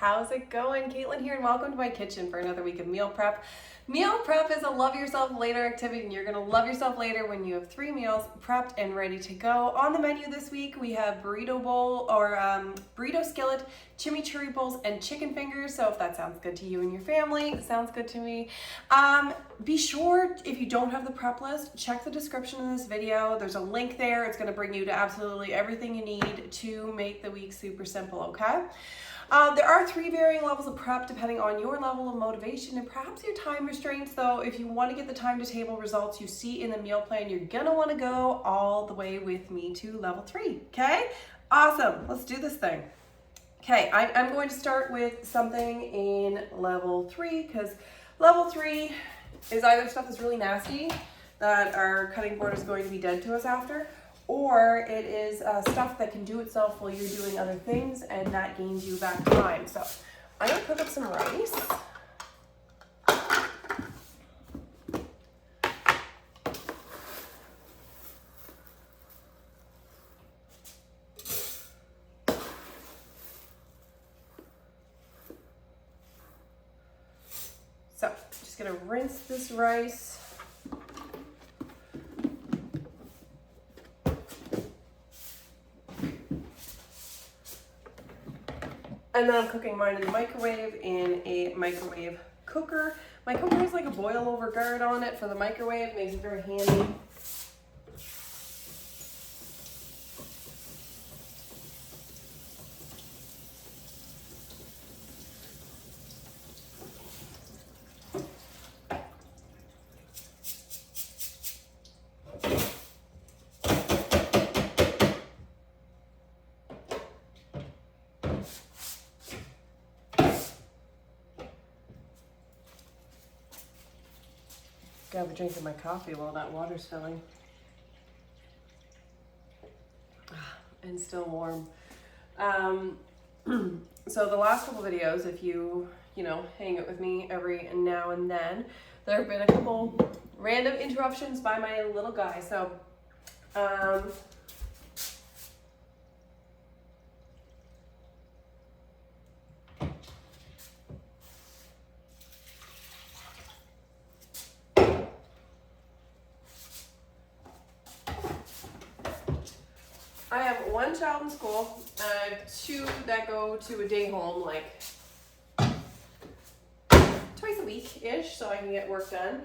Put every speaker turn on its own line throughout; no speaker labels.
How's it going? Caitlin here and welcome to my kitchen for another week of meal prep. Meal prep is a love yourself later activity and you're gonna love yourself later when you have 3 meals prepped and ready to go. On the menu this week we have burrito bowl or burrito skillet, chimichurri bowls, and chicken fingers. So if that sounds good to you and your family, it sounds good to me. Be sure, if you don't have the prep list, check the description of this video. There's a link there. It's gonna bring you to absolutely everything you need to make the week super simple, okay? There are 3 varying levels of prep depending on your level of motivation and perhaps your time restraints. So if you want to get the time to table results you see in the meal plan, you're gonna want to go all the way with me to level 3, okay? Awesome, let's do this thing. Okay, I'm going to start with something in level 3 because level 3 is either stuff that's really nasty that our cutting board is going to be dead to us after, or it is stuff that can do itself while you're doing other things and that gains you back time. So I'm gonna cook up some rice. So just gonna rinse this rice. And then I'm cooking mine in the microwave in a microwave cooker. My cooker has like a boil over guard on it for the microwave, makes it very handy. Gotta be drinking my coffee while that water's filling. And still warm. So the last couple videos, if you hang out with me every now and then, there have been a couple random interruptions by my little guy. So I have 1 child in school, 2 that go to a day home like twice a week-ish so I can get work done.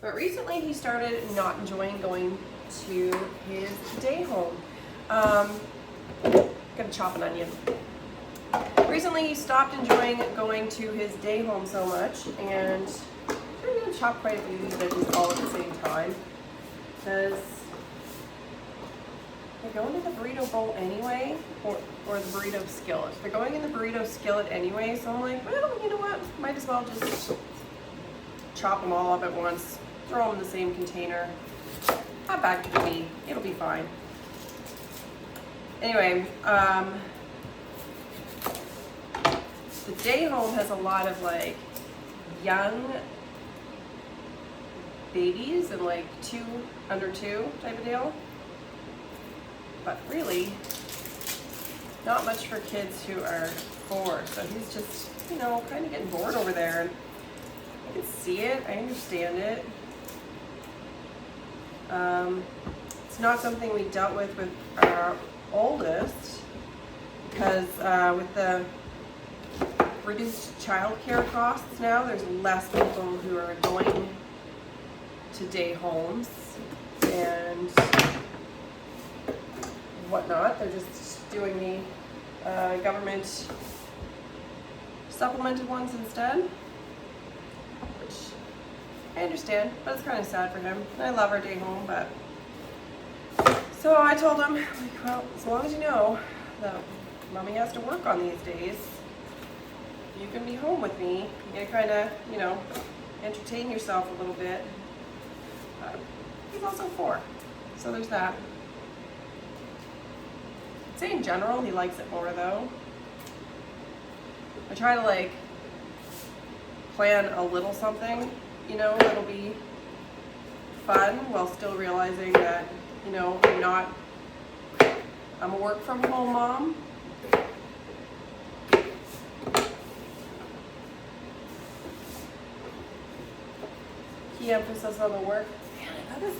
But recently he started not enjoying going to his day home. Gonna chop an onion. Recently he stopped enjoying going to his day home so much, and I'm gonna chop quite a few of these veggies all at the same time. Because they're going in the burrito bowl anyway, or the burrito skillet. They're going in the burrito skillet anyway, so I'm like, well, you know what? Might as well just chop them all up at once, throw them in the same container. Not bad could it be? It'll be fine. Anyway, the day home has a lot of like young babies and like under 2 type of deal, but really not much for kids who are 4. So he's just kind of getting bored over there, and I can see it, I understand it. It's not something we dealt with our oldest because with the reduced childcare costs now, there's less people who are going to day homes and whatnot. They're just doing the government supplemented ones instead, which I understand, but it's kind of sad for him. I love our day home, but so I told him, like, well, as long as you know that mommy has to work on these days, you can be home with me. You kind of, entertain yourself a little bit. He's also 4, so there's that. I'd say in general he likes it more though. I try to like plan a little something, that'll be fun while still realizing that, I'm not I'm a work from home mom. Key emphasis on the work. Man, I got this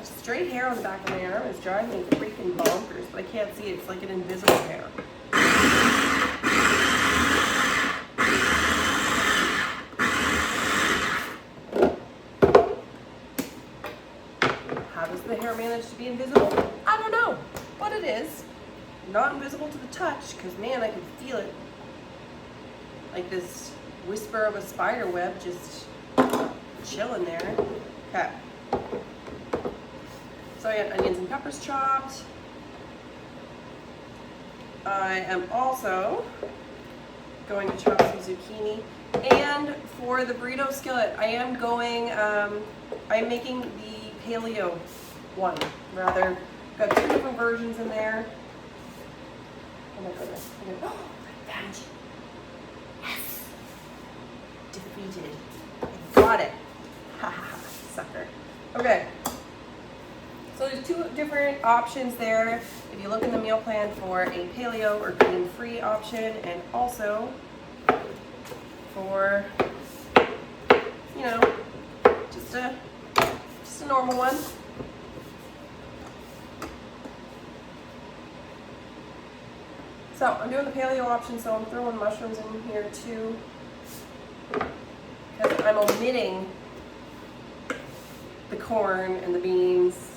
straight hair on the back of my arm. It's driving me freaking bonkers, but I can't see it. It's like an invisible hair. How does the hair manage to be invisible? I don't know, but it is. Not invisible to the touch, because man, I can feel it. Like this whisper of a spider web just chilling there. Okay. So I got onions and peppers chopped. I am also going to chop some zucchini. And for the burrito skillet, I am going, I'm making the paleo one. Rather, got 2 different versions in there. Oh my goodness. Oh, advantage. Yes. Defeated. I got it. Ha ha ha, sucker. Okay. So there's 2 different options there. If you look in the meal plan for a paleo or gluten-free option, and also for, you know, just a normal one. So I'm doing the paleo option, so I'm throwing mushrooms in here too, because I'm omitting the corn and the beans.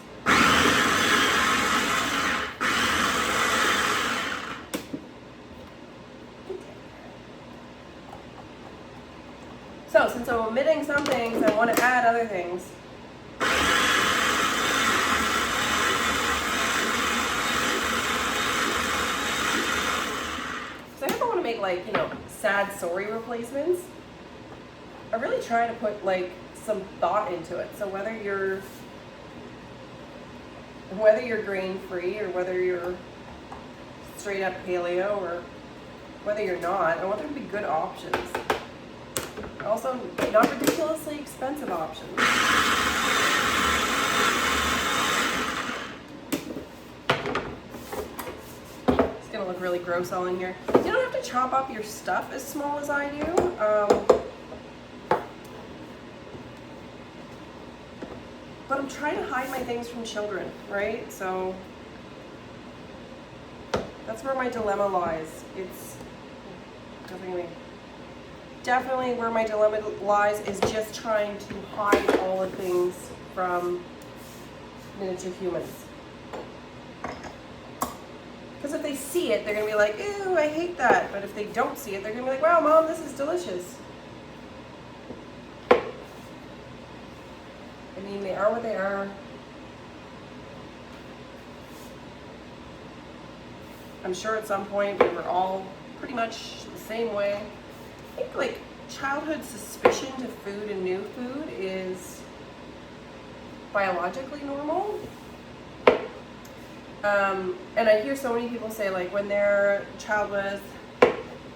So since I'm omitting some things, I want to add other things. So I never want to make, like, you know, sad sorry replacements. I really try to put like some thought into it. So whether you're grain free or whether you're straight up paleo or whether you're not, I want there to be good options. Also, not ridiculously expensive options. It's gonna look really gross all in here. You don't have to chop up your stuff as small as I do. But I'm trying to hide my things from children, right? So that's where my dilemma lies. It's definitely where my dilemma lies, is just trying to hide all the things from miniature humans. Because if they see it, they're going to be like, ew, I hate that. But if they don't see it, they're going to be like, wow, Mom, this is delicious. I mean, they are what they are. I'm sure at some point we were all pretty much the same way. I think like childhood suspicion to food and new food is biologically normal. And I hear so many people say, like, when their child was,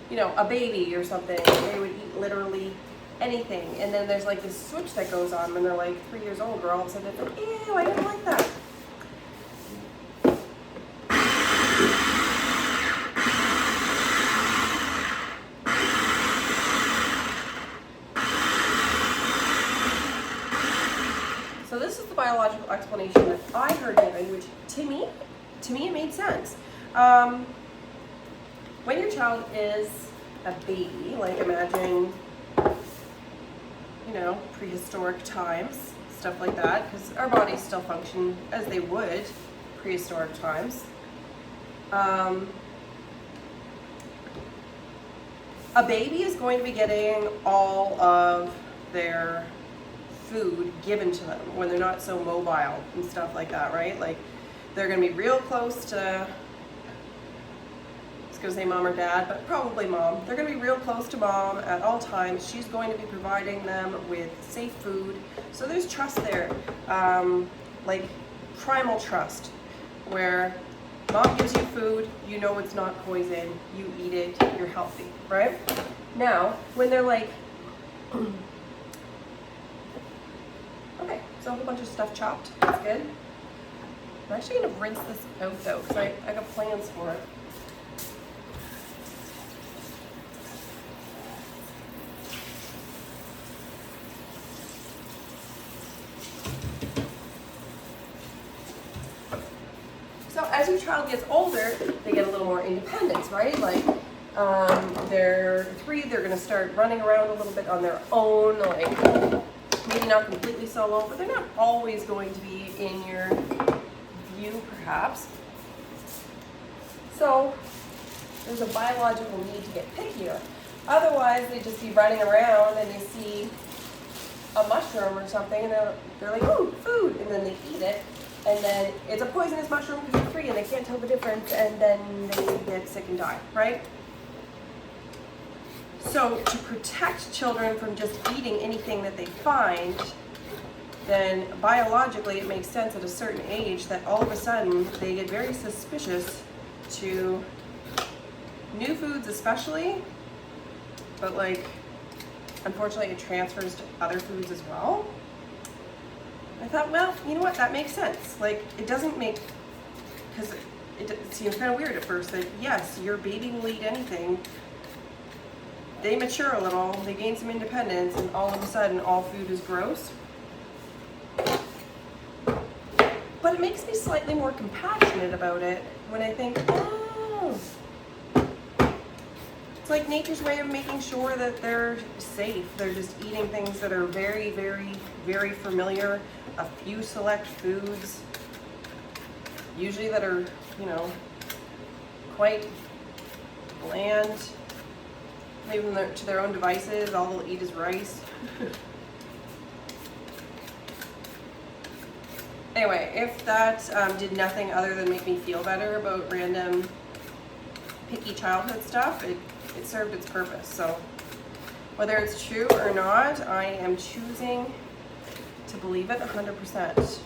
you know, a baby or something, they would eat literally anything. And then there's like this switch that goes on when they're like 3 years old, where all of a sudden it's like, ew, I didn't like that. So this is the biological explanation that I heard given, which to me it made sense. When your child is a baby, like imagine, you know, prehistoric times, stuff like that, because our bodies still function as they would prehistoric times. A baby is going to be getting all of their food given to them when they're not so mobile and stuff like that, right? Like, they're going to be real close to, I was going to say mom or dad, but probably mom. They're going to be real close to mom at all times. She's going to be providing them with safe food. So there's trust there, like primal trust, where mom gives you food, you know it's not poison, you eat it, you're healthy, right? Now, when they're like, okay, so a whole bunch of stuff chopped, that's good. I'm actually gonna rinse this out though, because I got plans for it. So as your child gets older, they get a little more independence, right? Like they're 3, they're gonna start running around a little bit on their own, like maybe not completely solo, but they're not always going to be in your view, perhaps. So there's a biological need to get pickier. Otherwise, they just be running around and they see a mushroom or something, and they're like, ooh, food, and then they eat it, and then it's a poisonous mushroom because they're 3 and they can't tell the difference, and then they get sick and die, right? So to protect children from just eating anything that they find, then biologically it makes sense at a certain age that all of a sudden they get very suspicious to new foods especially, but like unfortunately it transfers to other foods as well. I thought, well, you know what, that makes sense. Like it doesn't make, because it seems kind of weird at first that yes, your baby will eat anything. They mature a little, they gain some independence, and all of a sudden all food is gross. But it makes me slightly more compassionate about it when I think, oh, it's like nature's way of making sure that they're safe. They're just eating things that are very, very, very familiar, a few select foods, usually that are, you know, quite bland. Leave them to their own devices, all they'll eat is rice. Anyway, if that did nothing other than make me feel better about random picky childhood stuff, it served its purpose. So whether it's true or not, I am choosing to believe it 100%.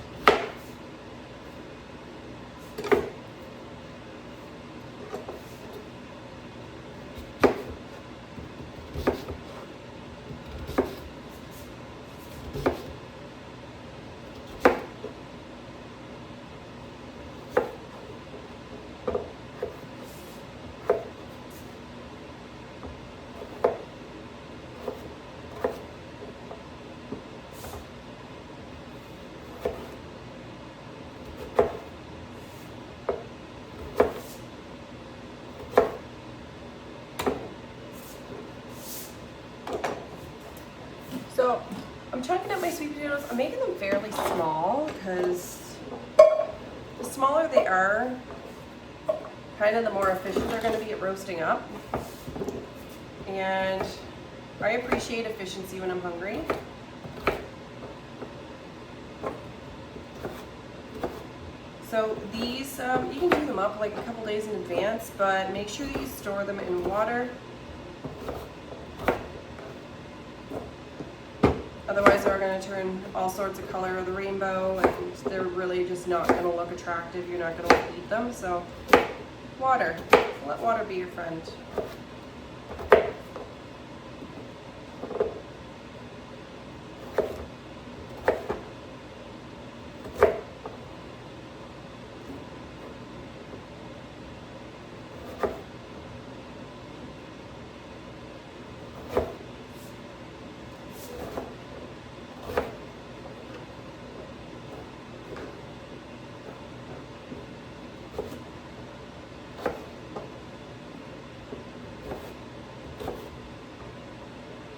So I'm chunking up my sweet potatoes. I'm making them fairly small because the smaller they are, kind of the more efficient they're going to be at roasting up. And I appreciate efficiency when I'm hungry. So these, you can do them up like a couple days in advance, but make sure that you store them in water. Otherwise they're going to turn all sorts of color of the rainbow, and they're really just not going to look attractive. You're not going to eat them. So water. Let water be your friend.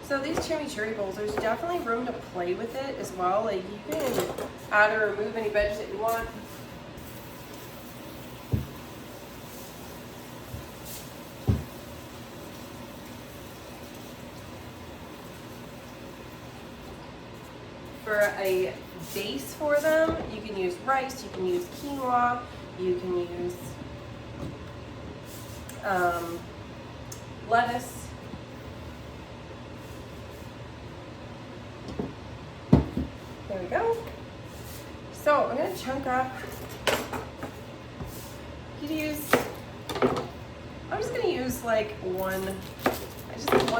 So these chimichurri bowls, there's definitely room to play with it as well. Like you can add or remove any veg that you want. For a base for them, you can use rice, you can use quinoa, you can use lettuce. There we go. So I'm going to chunk up. You could use, I'm just going to use like one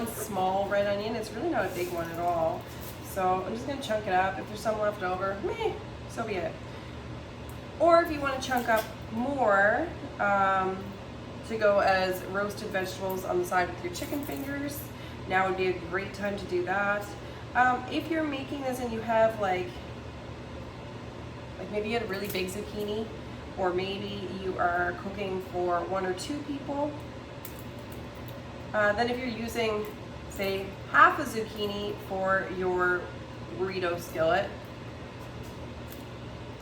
small red onion. It's really not a big one at all. So I'm just going to chunk it up. If there's some left over, meh, so be it. Or if you want to chunk up more, to go as roasted vegetables on the side with your chicken fingers, now would be a great time to do that. If you're making this and you have like maybe you had a really big zucchini, or maybe you are cooking for 1 or 2 people, then if you're using, say, half a zucchini for your burrito skillet,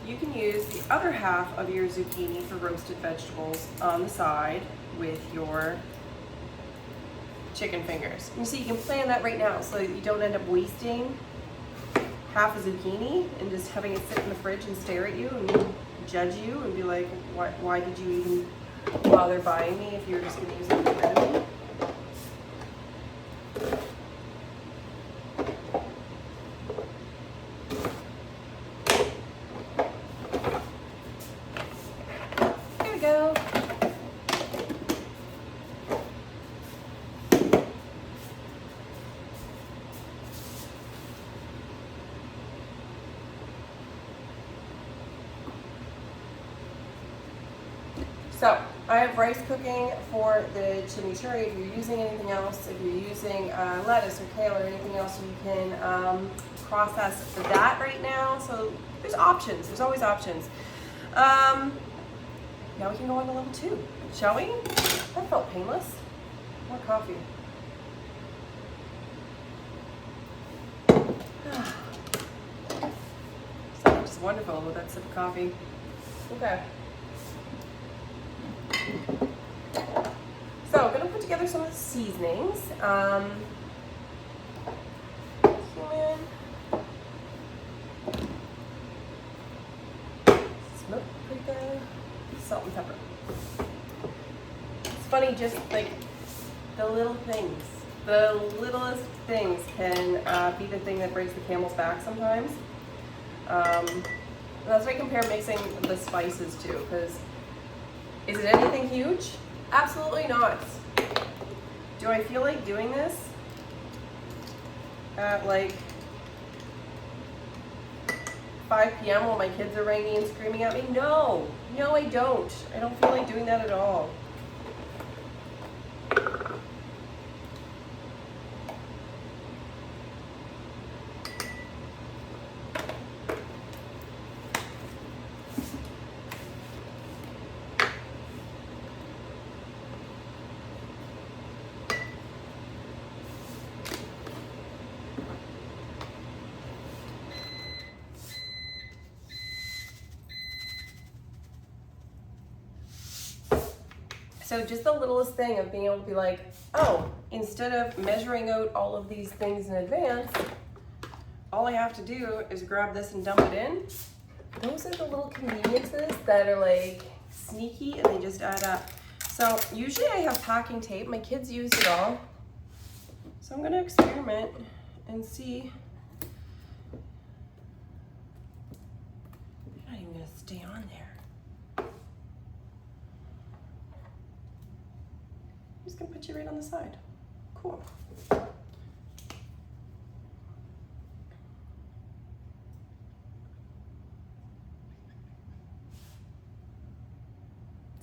you can use the other half of your zucchini for roasted vegetables on the side with your chicken fingers. You see, you can plan that right now so that you don't end up wasting half a zucchini and just having it sit in the fridge and stare at you and judge you and be like, why did you even bother buying me if you're just going to use it to get rid of me? There we go. So I have rice cooking for the chimichurri. If you're using anything else, if you're using lettuce or kale or anything else, you can process that right now. So there's options. There's always options. Now we can go on to level 2, shall we? That felt painless. More coffee. Something just wonderful with that sip of coffee. Okay. So I'm going to put together some of the seasonings. Cumin, smoked paprika, salt and pepper. It's funny, just like the little things, the littlest things can be the thing that breaks the camel's back sometimes. That's why I compare mixing the spices too, because is it anything huge? Absolutely not. Do I feel like doing this at like 5 p.m. while my kids are ringing and screaming at me? No, I don't. I don't feel like doing that at all. So just the littlest thing of being able to be like, oh, instead of measuring out all of these things in advance, all I have to do is grab this and dump it in. Those are the little conveniences that are like sneaky and they just add up. So usually I have packing tape. My kids use it all. So I'm gonna experiment and see. I'm not even gonna stay on there. I'm just gonna put you right on the side. Cool.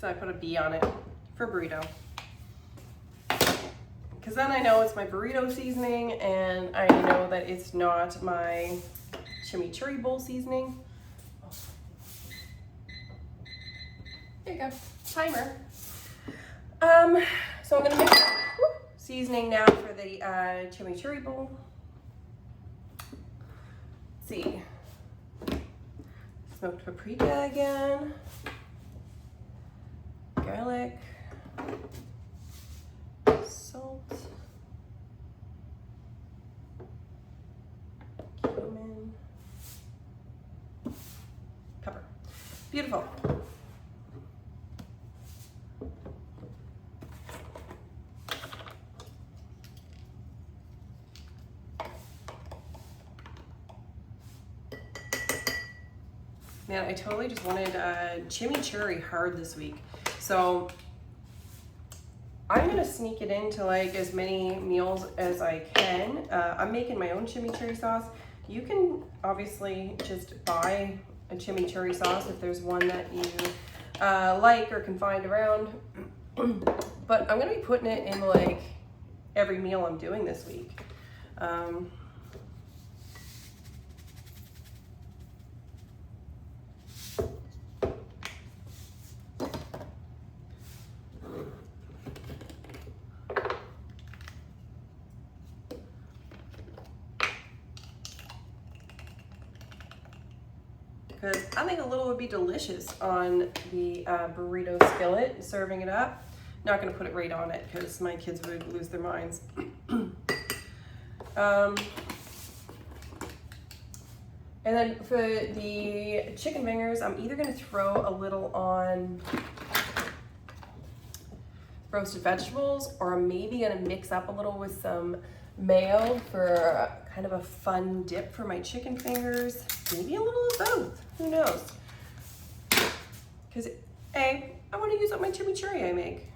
So I put a B on it for burrito. Because then I know it's my burrito seasoning and I know that it's not my chimichurri bowl seasoning. There you go, timer. So I'm gonna mix seasoning now for the chimichurri bowl. Let's see, smoked paprika again, garlic, salt, cumin, pepper. Beautiful. Man, I totally just wanted chimichurri hard this week. So I'm gonna sneak it into like as many meals as I can. I'm making my own chimichurri sauce. You can obviously just buy a a chimichurri sauce if there's one that you like or can find around. But I'm gonna be putting it in like every meal I'm doing this week. Because I think a little would be delicious on the Burrito Skillet, serving it up. Not gonna put it right on it because my kids would lose their minds. And then for the chicken fingers, I'm either gonna throw a little on roasted vegetables, or I'm maybe gonna mix up a little with some mayo for kind of a fun dip for my chicken fingers. Maybe a little of both, who knows? Because I want to use up my chimichurri I make.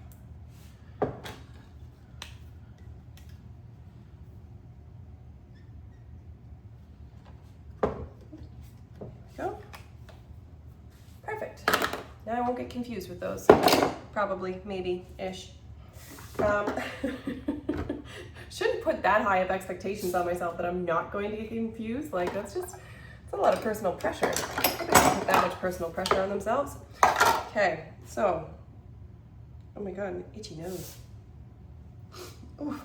Go. Perfect. Now I won't get confused with those. Probably, maybe-ish. Shouldn't put that high of expectations on myself that I'm not going to get confused. Like, that's a lot of personal pressure. Nobody can put that much personal pressure on themselves. Okay, so, oh my God, an itchy nose. Ooh.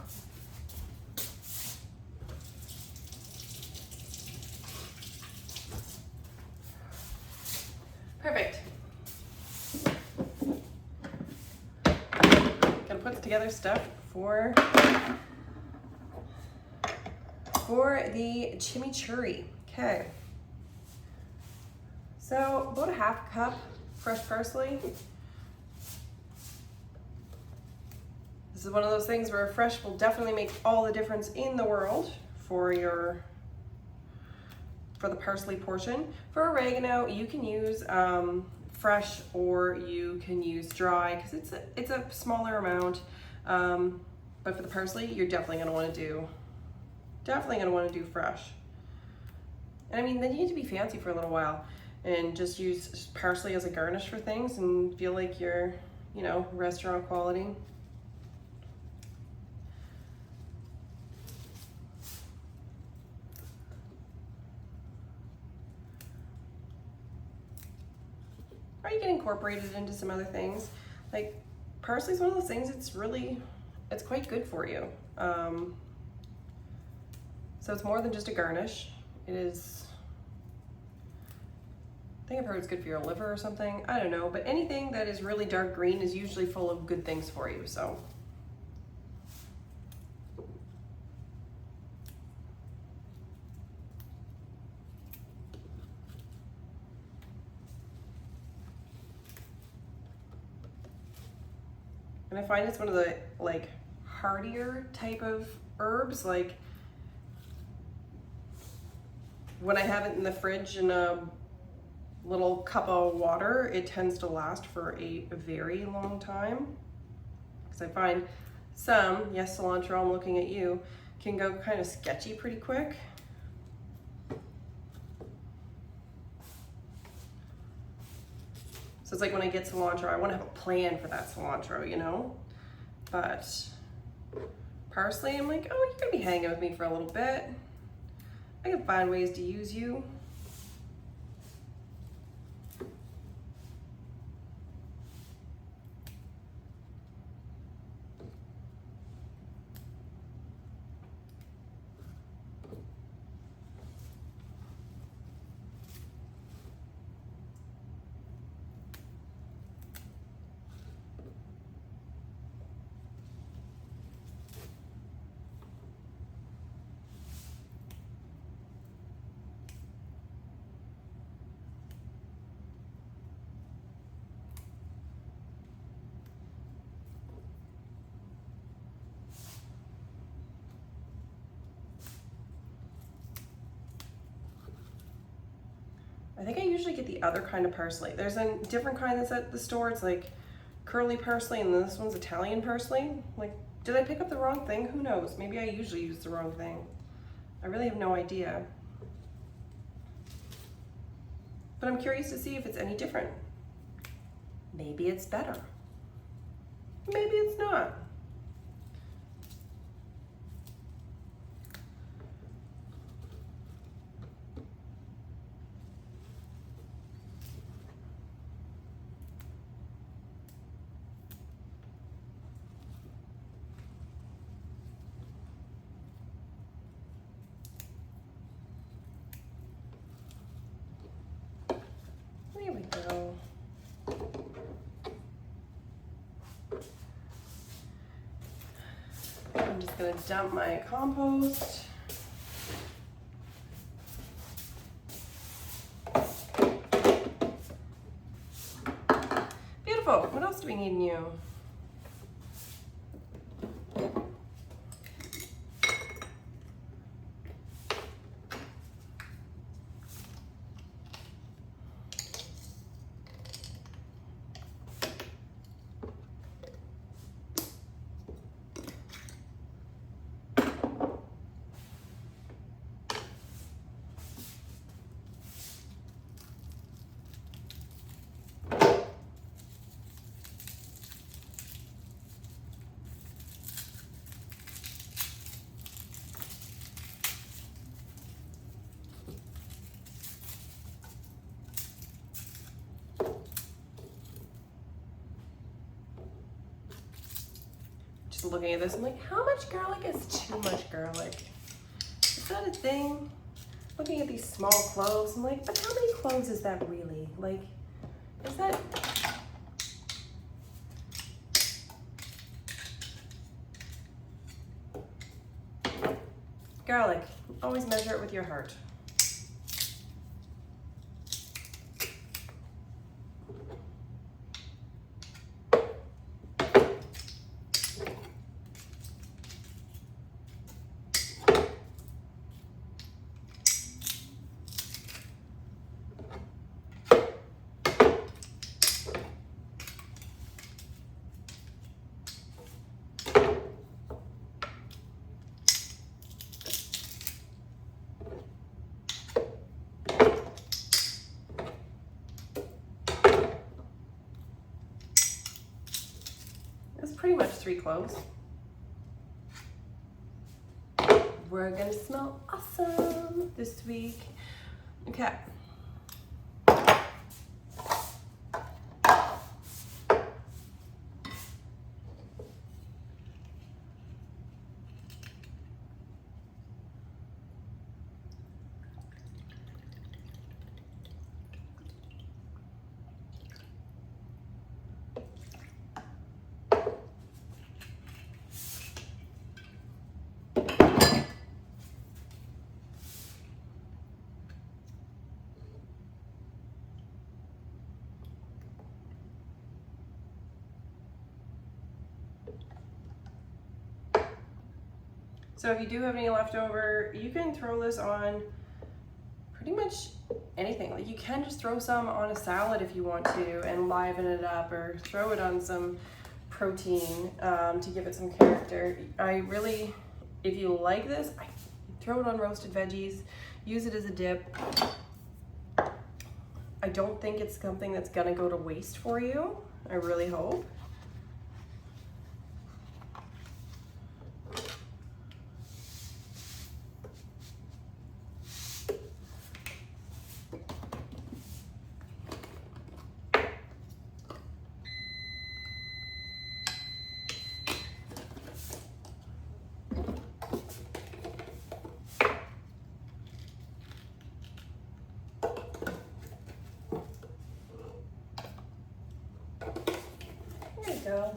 Perfect. Gonna put together stuff for the chimichurri. Okay. So about a half cup fresh parsley. This is one of those things where fresh will definitely make all the difference in the world for the parsley portion. For oregano, you can use fresh or you can use dry because it's a smaller amount. But for the parsley, you're definitely gonna want to do fresh. And I mean, then you need to be fancy for a little while and just use parsley as a garnish for things and feel like you're, you know, restaurant quality. Or you can incorporate it into some other things. Like parsley is one of those things, it's quite good for you. So it's more than just a garnish. It is, I think I've heard it's good for your liver or something. I don't know, but anything that is really dark green is usually full of good things for you, so. And I find it's one of the like hardier type of herbs. Like when I have it in the fridge in a little cup of water, it tends to last for a very long time. Because I find some, yes, cilantro, I'm looking at you, can go kind of sketchy pretty quick. So it's like when I get cilantro, I want to have a plan for that cilantro, you know? But parsley, I'm like, oh, you're gonna be hanging with me for a little bit. I can find ways to use you. I think I usually get the other kind of parsley. There's a different kind that's at the store. It's like curly parsley, and this one's Italian parsley. Like, did I pick up the wrong thing? Who knows? Maybe I usually use the wrong thing. I really have no idea. but I'm curious to see if it's any different. Maybe it's better. Maybe it's not. There we go. I'm just gonna dump my compost. Beautiful. What else do we need in you? Looking at this, I'm like, how much garlic is too much garlic? Is that a thing? Looking at these small cloves, I'm like, but how many cloves is that really? Like, is that... Garlic, always measure it with your heart. Pretty much 3 cloves. We're gonna smell awesome this week. Okay. So if you do have any leftover, you can throw this on pretty much anything. Like you can just throw some on a salad if you want to and liven it up, or throw it on some protein to give it some character. I really, if you like this, I throw it on roasted veggies, use it as a dip. I don't think it's something that's gonna go to waste for you. I really hope. There you go.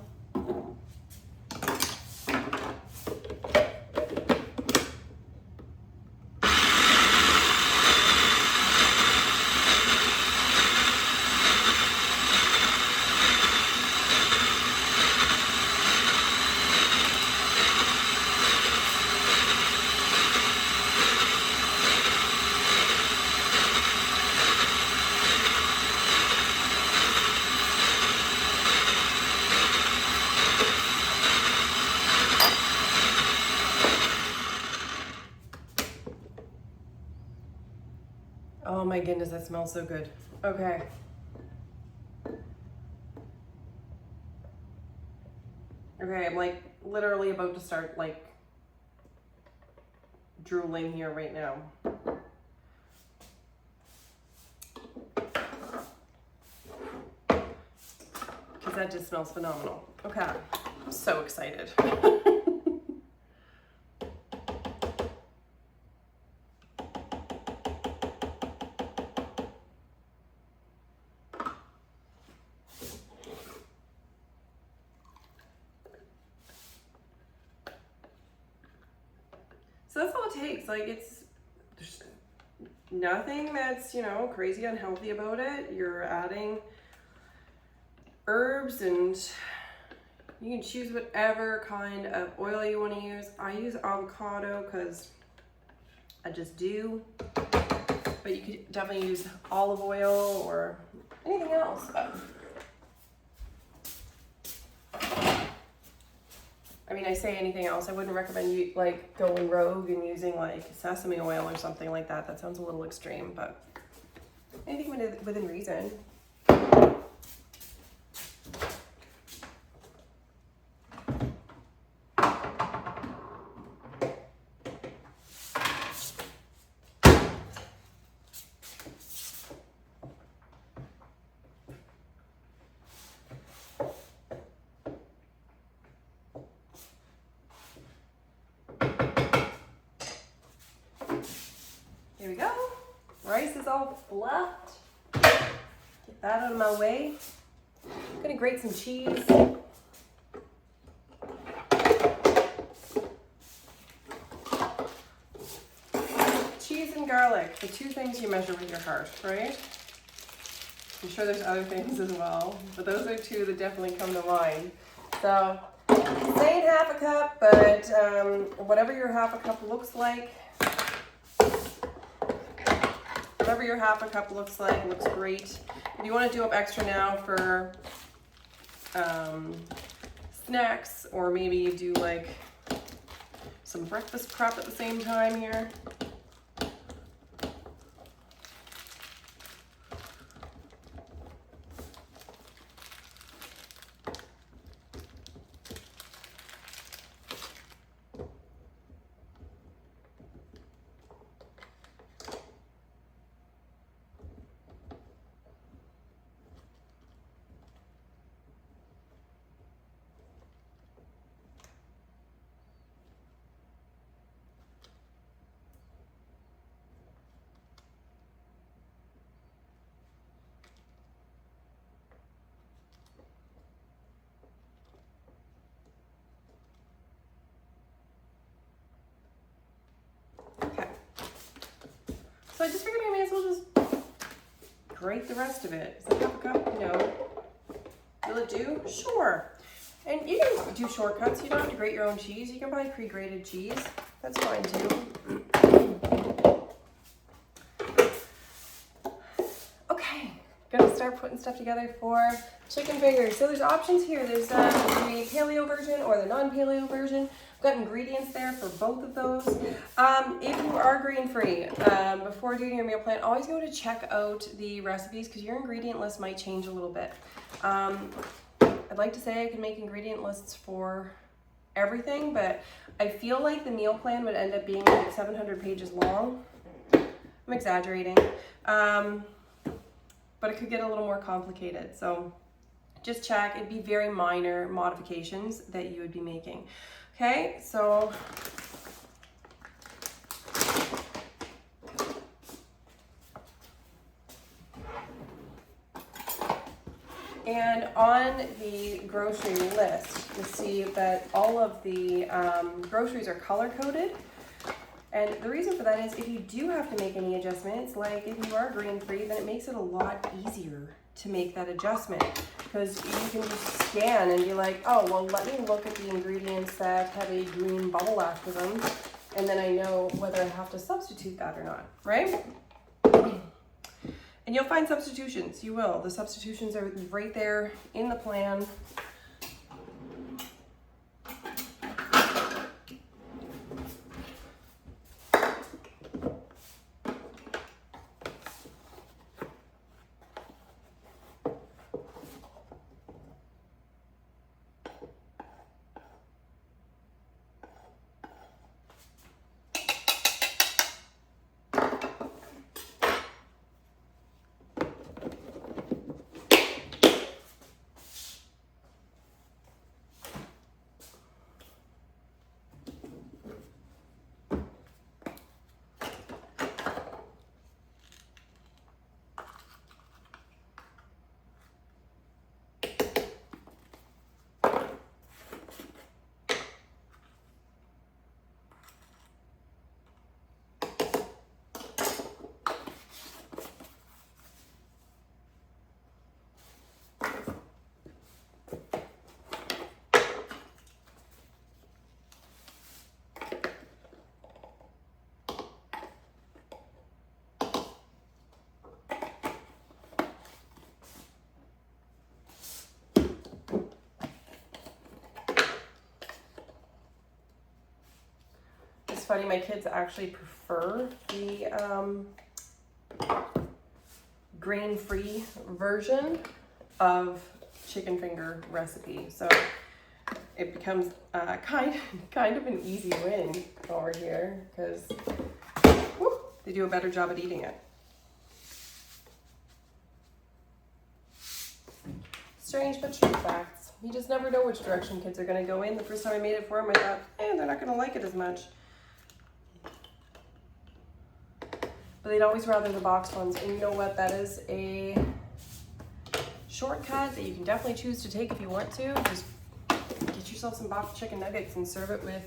Oh my goodness, that smells so good. Okay. Okay, I'm like literally about to start like drooling here right now. Because that just smells phenomenal. Okay, I'm so excited. So that's all it takes. Like there's nothing that's, you know, crazy unhealthy about it. You're adding herbs and you can choose whatever kind of oil you want to use. I use avocado because I just do, but you could definitely use olive oil or anything else. I mean, I say anything else. I wouldn't recommend you like going rogue and using like sesame oil or something like that. That sounds a little extreme, but anything within reason. Here we go. Rice is all fluffed. Get that out of my way. I'm gonna grate some cheese. Cheese and garlic, the two things you measure with your heart, right? I'm sure there's other things as well, but those are two that definitely come to mind. So, saying half a cup, but whatever your half a cup looks like, whatever your half a cup looks like, looks great. If you want to do up extra now for snacks, or maybe you do like some breakfast prep at the same time here. Okay. So I just figured I may as well just grate the rest of it. Is that half a cup? No. Will it do? Sure. And you can do shortcuts. You don't have to grate your own cheese. You can buy pre-grated cheese. That's fine too. Okay, gonna start putting stuff together for chicken fingers. So there's options here. There's the paleo version or the non-paleo version. I've got ingredients there for both of those. If you are gluten-free, before doing your meal plan, always go to check out the recipes because your ingredient list might change a little bit. I'd like to say I can make ingredient lists for everything, but I feel like the meal plan would end up being like 700 pages long. I'm exaggerating, but it could get a little more complicated. So just check. It'd be very minor modifications that you would be making. Okay, so and on the grocery list, you'll see that all of the groceries are color-coded. And the reason for that is if you do have to make any adjustments, like if you are grain-free, then it makes it a lot easier to make that adjustment because you can just scan and be like, oh, well, let me look at the ingredients that have a green bubble after them, and then I know whether I have to substitute that or not, right? And you'll find substitutions. You will. The substitutions are right there in the plan. funny, my kids actually prefer the grain-free version of chicken finger recipe. So it becomes kind of an easy win over here because they do a better job at eating it. Strange but true facts. You just never know which direction kids are going to go in. The first time I made it for them, I thought, they're not going to like it as much. But they'd always rather the box ones. And you know what? That is a shortcut that you can definitely choose to take if you want to. Just get yourself some boxed chicken nuggets and serve it with.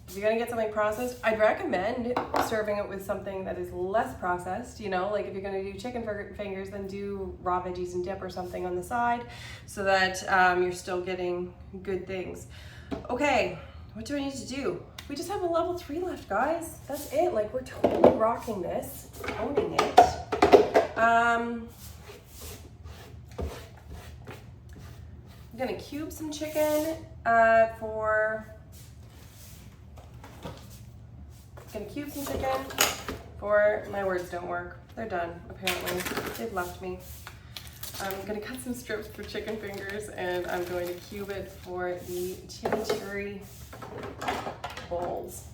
If you're gonna get something processed, I'd recommend serving it with something that is less processed. You know, like if you're gonna do chicken fingers, then do raw veggies and dip or something on the side so that you're still getting good things. Okay, what do I need to do? We just have a level 3 left, guys. That's it. Like, we're totally rocking this, owning it. I'm gonna cube some chicken for my words don't work. They're done, apparently. They've left me. I'm gonna cut some strips for chicken fingers and I'm going to cube it for the Chimichurri Bowls.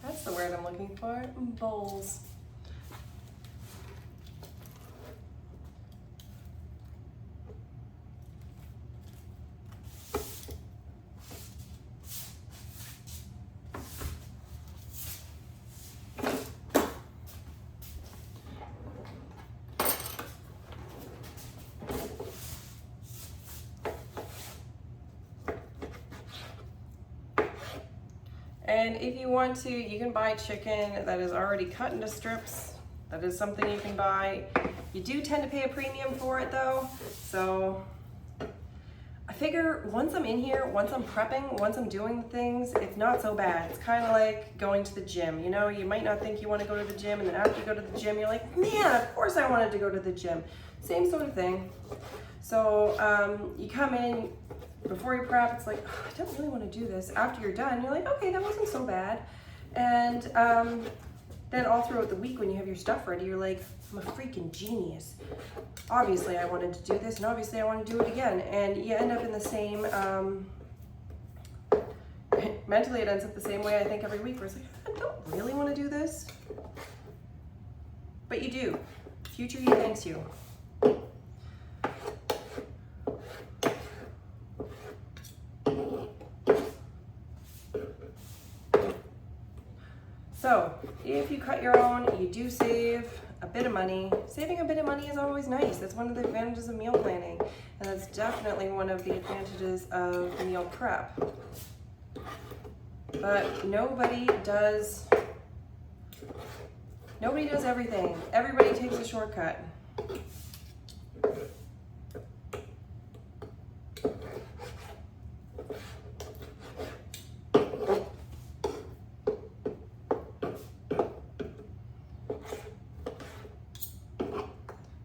That's the word I'm looking for. Bowls. And if you want to, you can buy chicken that is already cut into strips. That is something you can buy. You do tend to pay a premium for it though. So I figure once I'm in here, once I'm prepping, once I'm doing things, it's not so bad. It's kind of like going to the gym. You know, you might not think you want to go to the gym, and then after you go to the gym, you're like, man, of course I wanted to go to the gym. Same sort of thing. So you come in, before you prep, it's like, oh, I don't really want to do this. After you're done, you're like, okay, that wasn't so bad. And then all throughout the week when you have your stuff ready, you're like, I'm a freaking genius. Obviously I wanted to do this, and obviously I want to do it again. And you end up in the same, mentally it ends up the same way I think every week, where it's like, I don't really want to do this. But you do. Future you thanks you. So if you cut your own, you do save a bit of money. Saving a bit of money is always nice. That's one of the advantages of meal planning. And that's definitely one of the advantages of meal prep. But nobody does everything. Everybody takes a shortcut.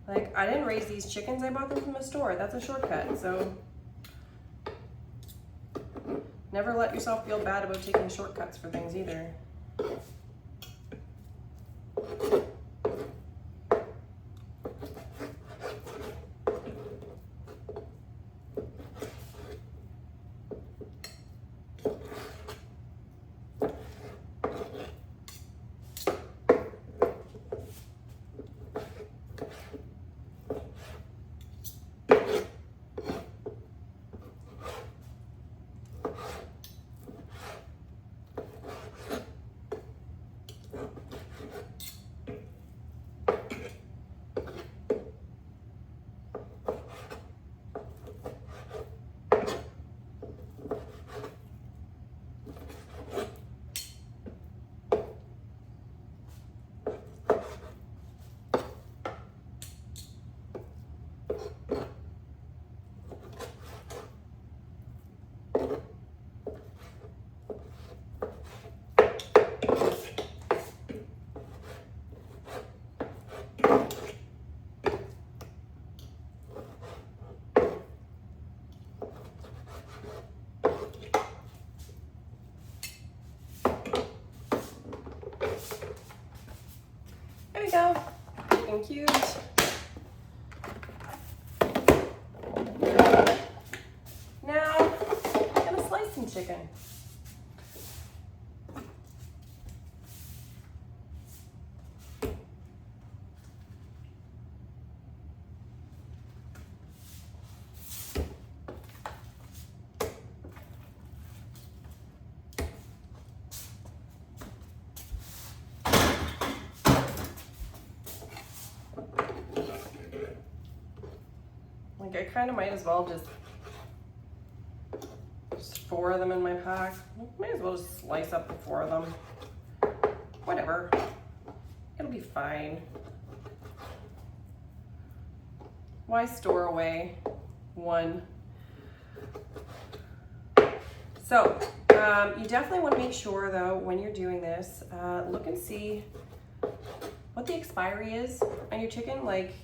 Like, I didn't raise these chickens, I bought them from the store. That's a shortcut, so never let yourself feel bad about taking shortcuts for things either. and cute. Now, I'm gonna slice some chicken. Like, I kind of might as well just 4 of them in my pack. Might as well just slice up the 4 of them. Whatever. It'll be fine. Why store away one? So, you definitely want to make sure though, when you're doing this, look and see what the expiry is on your chicken. Like,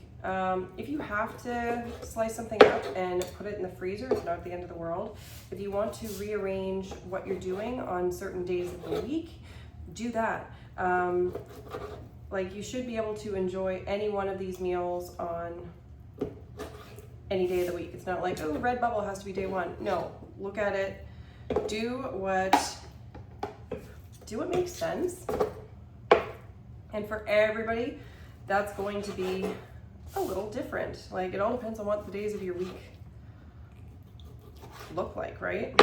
if you have to slice something up and put it in the freezer, it's not the end of the world. If you want to rearrange what you're doing on certain days of the week, do that. Like, you should be able to enjoy any one of these meals on any day of the week. It's not like, oh, the red bubble has to be day 1. No, look at it. Do what makes sense. And for everybody, that's going to be a little different. Like, it all depends on what the days of your week look like, right?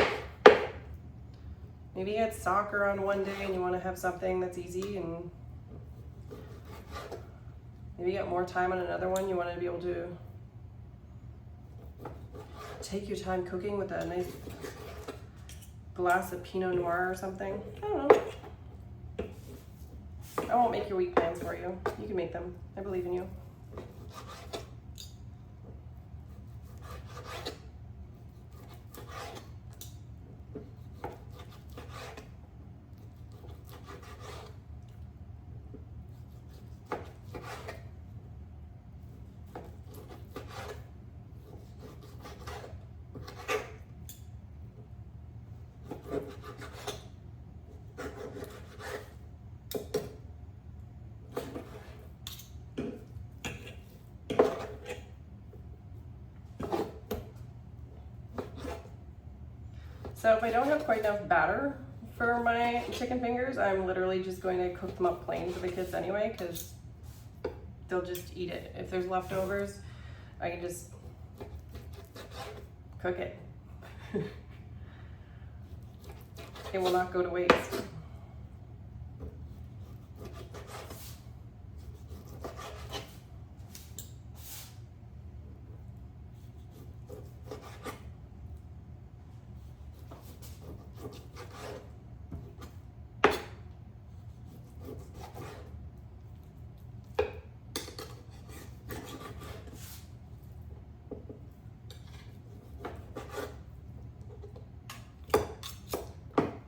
Maybe you had soccer on one day and you want to have something that's easy, and maybe you got more time on another one. You want to be able to take your time cooking with a nice glass of Pinot Noir or something. I don't know. I won't make your week plans for you. You can make them. I believe in you. So if I don't have quite enough batter for my chicken fingers, I'm literally just going to cook them up plain for the kids anyway, because they'll just eat it. If there's leftovers, I can just cook it. It will not go to waste.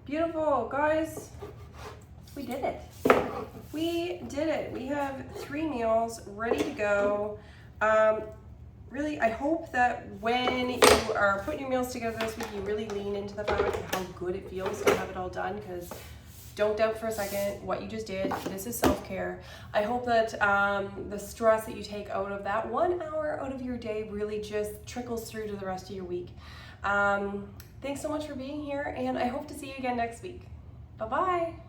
Beautiful, guys. We did it. We did it. We have 3 meals ready to go. Really, I hope that when you are putting your meals together this week, you really lean into the fact of how good it feels to have it all done, because don't doubt for a second what you just did. This is self-care. I hope that the stress that you take out of that 1 hour out of your day really just trickles through to the rest of your week. Thanks so much for being here, and I hope to see you again next week. Bye-bye.